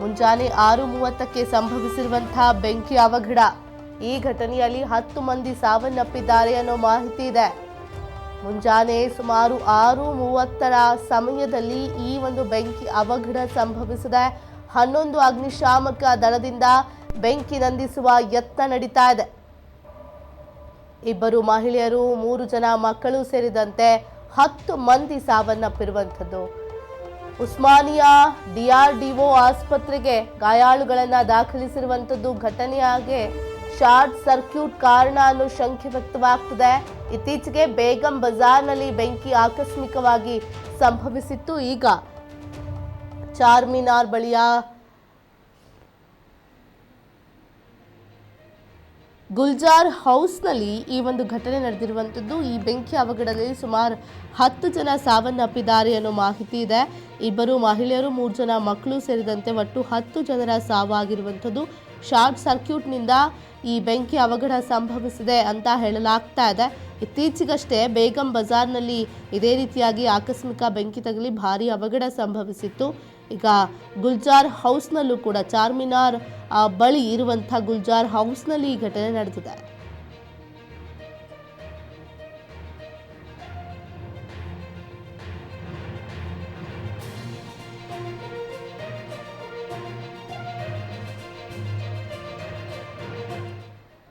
ಮುಂಜಾನೆ 6:30ಕ್ಕೆ ಸಂಭವಿಸಿರುವಂತಹ ಬೆಂಕಿ ಅವಘಡ. ಈ ಘಟನೆಯಲ್ಲಿ 10 ಮಂದಿ ಸಾವನ್ನಪ್ಪಿದ್ದಾರೆ ಅನ್ನೋ ಮಾಹಿತಿ ಇದೆ. ಮುಂಜಾನೆ ಸುಮಾರು 6:30ರ ಸಮಯದಲ್ಲಿ ಈ ಒಂದು ಬೆಂಕಿ ಅವಘಡ ಸಂಭವಿಸಿದೆ. 11 ಅಗ್ನಿಶಾಮಕ ದಳದಿಂದ ಬೆಂಕಿ ನಂದಿಸುವ ಯತ್ನ ನಡೀತಾ ಇದೆ. 2 ಮಹಿಳೆಯರು 3 ಜನ ಮಕ್ಕಳು ಸೇರಿದಂತೆ 10 ಮಂದಿ ಸಾವನ್ನಪ್ಪಿರುವಂಥದ್ದು. ಉಸ್ಮಾನಿಯಾ DRDO ಆಸ್ಪತ್ರೆಗೆ ಗಾಯಾಳುಗಳನ್ನು ದಾಖಲಿಸಿರುವಂಥದ್ದು. ಘಟನೆಯಾಗಿ ಶಾರ್ಟ್ ಸರ್ಕ್ಯೂಟ್ ಕಾರಣ ಅನ್ನೋ ಶಂಕೆ ವ್ಯಕ್ತವಾಗ್ತಿದೆ. ಇತ್ತೀಚೆಗೆ ಬೇಗಂ ಬಜಾರ್ನಲ್ಲಿ ಬೆಂಕಿ ಆಕಸ್ಮಿಕವಾಗಿ ಸಂಭವಿಸಿತ್ತು. ಈಗ ಚಾರ್ಮಿನಾರ್ ಬಳಿಯ ಗುಲ್ಜಾರ್ ಹೌಸ್ನಲ್ಲಿ ಈ ಒಂದು ಘಟನೆ ನಡೆದಿರುವಂಥದ್ದು. ಈ ಬೆಂಕಿ ಅವಘಡದಲ್ಲಿ ಸುಮಾರು 10 ಜನ ಸಾವನ್ನಪ್ಪಿದ್ದಾರೆ ಅನ್ನೋ ಮಾಹಿತಿ ಇದೆ. 2 ಮಹಿಳೆಯರು 3 ಜನ ಮಕ್ಕಳು ಸೇರಿದಂತೆ ಒಟ್ಟು 10 ಜನರ ಸಾವಾಗಿರುವಂಥದ್ದು. ಶಾರ್ಟ್ ಸರ್ಕ್ಯೂಟ್ನಿಂದ ಈ ಬೆಂಕಿ ಅವಘಡ ಸಂಭವಿಸಿದೆ ಅಂತ ಹೇಳಲಾಗ್ತಾ ಇದೆ. ಇತ್ತೀಚೆಗಷ್ಟೇ ಬೇಗಂ ಬಜಾರ್ನಲ್ಲಿ ಇದೇ ರೀತಿಯಾಗಿ ಆಕಸ್ಮಿಕ ಬೆಂಕಿ ತಗುಲಿ ಭಾರಿ ಅವಘಡ ಸಂಭವಿಸಿತ್ತು. ಈಗ ಗುಲ್ಜಾರ್ ಹೌಸ್ನಲ್ಲೂ ಕೂಡ ಚಾರ್ಮಿನಾರ್ ಬಳಿ ಇರುವಂಥ ಗುಲ್ಜಾರ್ ಹೌಸ್ನಲ್ಲಿ ಈ ಘಟನೆ ನಡೆದಿದೆ.